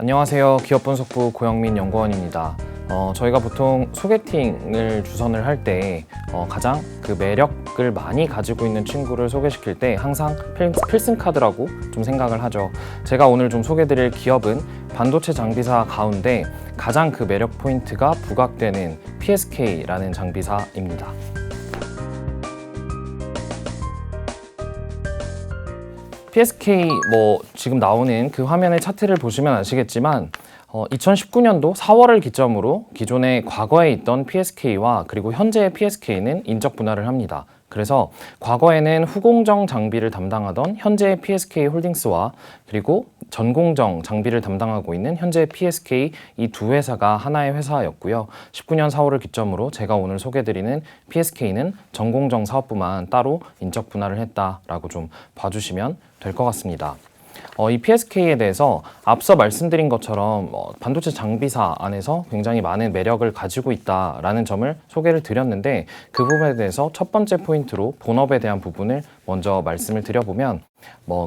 안녕하세요. 기업분석부 고영민 연구원입니다. 저희가 보통 소개팅을 주선을 할 때 가장 그 매력을 많이 가지고 있는 친구를 소개시킬 때 항상 필승 카드라고 좀 생각을 하죠. 제가 오늘 좀 소개드릴 기업은 반도체 장비사 가운데 가장 그 매력 포인트가 부각되는 PSK라는 장비사입니다. PSK 지금 나오는 그 화면의 차트를 보시면 아시겠지만 2019년도 4월을 기점으로 기존의 과거에 있던 PSK와 그리고 현재의 PSK는 인적 분할을 합니다. 그래서 과거에는 후공정 장비를 담당하던 현재의 PSK 홀딩스와 그리고 전공정 장비를 담당하고 있는 현재의 PSK 이 두 회사가 하나의 회사였고요. 19년 4월을 기점으로 제가 오늘 소개드리는 PSK는 전공정 사업부만 따로 인적 분할을 했다라고 좀 봐주시면 될 것 같습니다. 이 PSK에 대해서 앞서 말씀드린 것처럼 반도체 장비사 안에서 굉장히 많은 매력을 가지고 있다라는 점을 소개를 드렸는데 그 부분에 대해서 첫 번째 포인트로 본업에 대한 부분을 먼저 말씀을 드려보면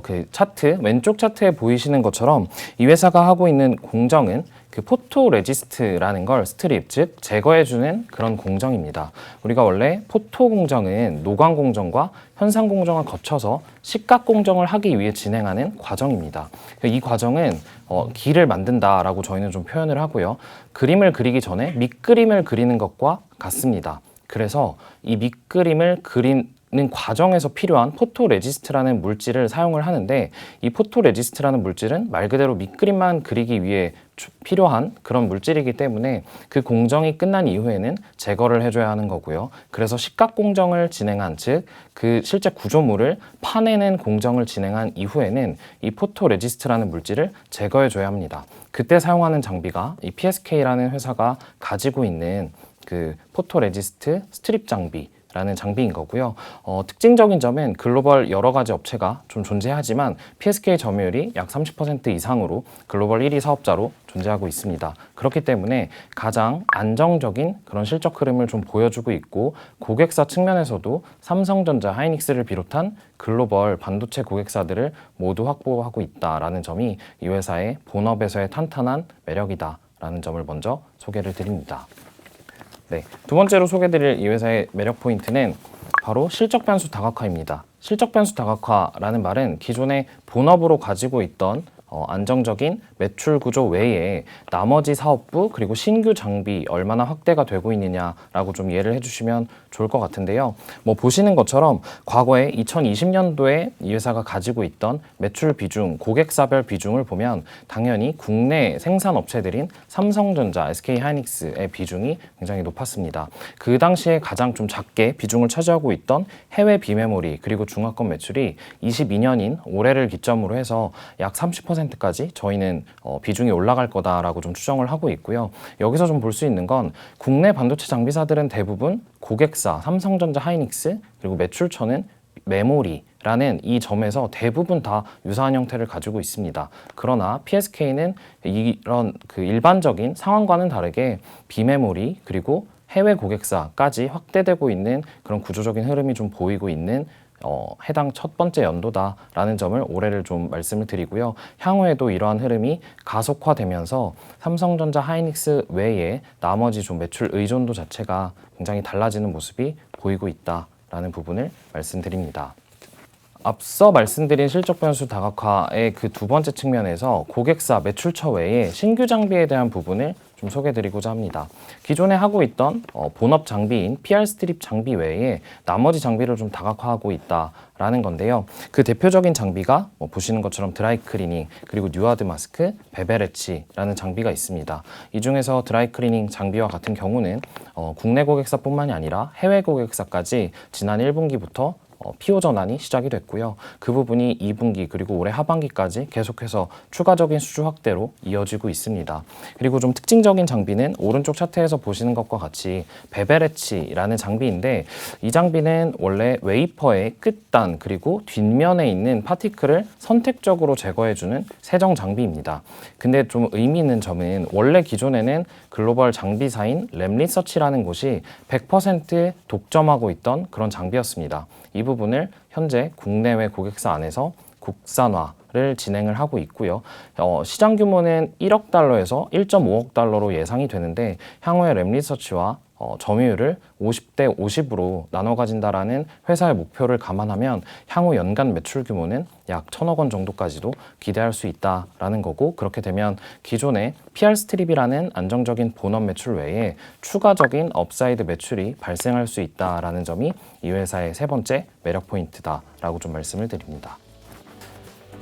그 차트, 왼쪽 차트에 보이시는 것처럼 이 회사가 하고 있는 공정은 그 포토 레지스트라는 걸 스트립, 즉 제거해주는 그런 공정입니다. 우리가 원래 포토 공정은 노광 공정과 현상 공정을 거쳐서 식각 공정을 하기 위해 진행하는 과정입니다. 이 과정은 기를 만든다라고 저희는 좀 표현을 하고요. 그림을 그리기 전에 밑그림을 그리는 것과 같습니다. 그래서 이 밑그림을 그리는 과정에서 필요한 포토 레지스트라는 물질을 사용을 하는데 이 포토 레지스트라는 물질은 말 그대로 밑그림만 그리기 위해 필요한 그런 물질이기 때문에 그 공정이 끝난 이후에는 제거를 해줘야 하는 거고요. 그래서 식각 공정을 진행한, 즉 그 실제 구조물을 파내는 공정을 진행한 이후에는 이 포토 레지스트라는 물질을 제거해줘야 합니다. 그때 사용하는 장비가 이 PSK라는 회사가 가지고 있는 그 포토 레지스트 스트립 장비 라는 장비인 거고요. 특징적인 점은 글로벌 여러 가지 업체가 좀 존재하지만 PSK 점유율이 약 30% 이상으로 글로벌 1위 사업자로 존재하고 있습니다. 그렇기 때문에 가장 안정적인 그런 실적 흐름을 좀 보여주고 있고 고객사 측면에서도 삼성전자, 하이닉스를 비롯한 글로벌 반도체 고객사들을 모두 확보하고 있다라는 점이 이 회사의 본업에서의 탄탄한 매력이다라는 점을 먼저 소개를 드립니다. 네, 두 번째로 소개드릴 이 회사의 매력 포인트는 바로 실적 변수 다각화입니다. 실적 변수 다각화라는 말은 기존의 본업으로 가지고 있던 안정적인 매출 구조 외에 나머지 사업부 그리고 신규 장비 얼마나 확대가 되고 있느냐라고 좀 이해를 해주시면 좋을 것 같은데요. 보시는 것처럼 과거에 2020년도에 이 회사가 가지고 있던 매출 비중, 고객사별 비중을 보면 당연히 국내 생산 업체들인 삼성전자, SK하이닉스의 비중이 굉장히 높았습니다. 그 당시에 가장 좀 작게 비중을 차지하고 있던 해외 비메모리 그리고 중화권 매출이 22년인 올해를 기점으로 해서 약 30%까지 저희는 비중이 올라갈 거다라고 좀 추정을 하고 있고요. 여기서 좀 볼 수 있는 건 국내 반도체 장비사들은 대부분 고객사, 삼성전자, 하이닉스 그리고 매출처는 메모리라는 이 점에서 대부분 다 유사한 형태를 가지고 있습니다. 그러나 PSK는 이런 그 일반적인 상황과는 다르게 비메모리 그리고 해외 고객사까지 확대되고 있는 그런 구조적인 흐름이 좀 보이고 있는 해당 첫 번째 연도다라는 점을 올해를 좀 말씀을 드리고요. 향후에도 이러한 흐름이 가속화되면서 삼성전자, 하이닉스 외에 나머지 좀 매출 의존도 자체가 굉장히 달라지는 모습이 보이고 있다라는 부분을 말씀드립니다. 앞서 말씀드린 실적 변수 다각화의 그 두 번째 측면에서 고객사 매출처 외에 신규 장비에 대한 부분을 좀 소개드리고자 합니다. 기존에 하고 있던 본업 장비인 PR 스트립 장비 외에 나머지 장비를 좀 다각화하고 있다라는 건데요. 그 대표적인 장비가 보시는 것처럼 드라이 클리닝 그리고 뉴아드 마스크, 베베레치라는 장비가 있습니다. 이 중에서 드라이 클리닝 장비와 같은 경우는 국내 고객사뿐만이 아니라 해외 고객사까지 지난 1분기부터 PO 전환이 시작이 됐고요. 그 부분이 2분기 그리고 올해 하반기까지 계속해서 추가적인 수주 확대로 이어지고 있습니다. 그리고 좀 특징적인 장비는 오른쪽 차트에서 보시는 것과 같이 베베레치라는 장비인데 이 장비는 원래 웨이퍼의 끝단 그리고 뒷면에 있는 파티클을 선택적으로 제거해주는 세정 장비입니다. 근데 좀 의미 있는 점은 원래 기존에는 글로벌 장비사인 램리서치라는 곳이 100% 독점하고 있던 그런 장비였습니다. 이 부분을 현재 국내외 고객사 안에서 국산화 를 진행을 하고 있고요. 시장 규모는 1억 달러에서 1.5억 달러로 예상이 되는데 향후에 랩리서치와 점유율을 50대 50으로 나눠 가진다라는 회사의 목표를 감안하면 향후 연간 매출 규모는 약 1,000억 원 정도까지도 기대할 수 있다라는 거고, 그렇게 되면 기존의 PR 스트립이라는 안정적인 본업 매출 외에 추가적인 업사이드 매출이 발생할 수 있다라는 점이 이 회사의 세 번째 매력 포인트다라고 좀 말씀을 드립니다.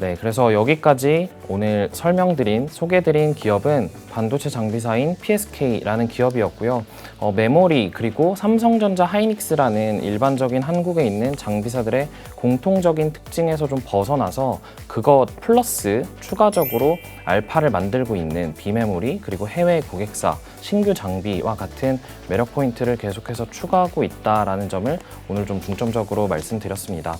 네, 그래서 여기까지 오늘 소개드린 기업은 반도체 장비사인 PSK라는 기업이었고요. 메모리 그리고 삼성전자 하이닉스라는 일반적인 한국에 있는 장비사들의 공통적인 특징에서 좀 벗어나서 그것 플러스 추가적으로 알파를 만들고 있는 비메모리 그리고 해외 고객사, 신규 장비와 같은 매력 포인트를 계속해서 추가하고 있다라는 점을 오늘 좀 중점적으로 말씀드렸습니다.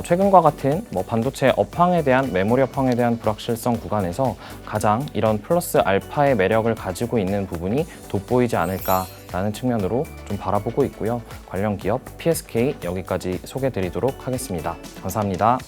최근과 같은 반도체 업황에 대한 메모리 업황에 대한 불확실성 구간에서 가장 이런 플러스 알파의 매력을 가지고 있는 부분이 돋보이지 않을까라는 측면으로 좀 바라보고 있고요. 관련 기업 PSK 여기까지 소개드리도록 하겠습니다. 감사합니다.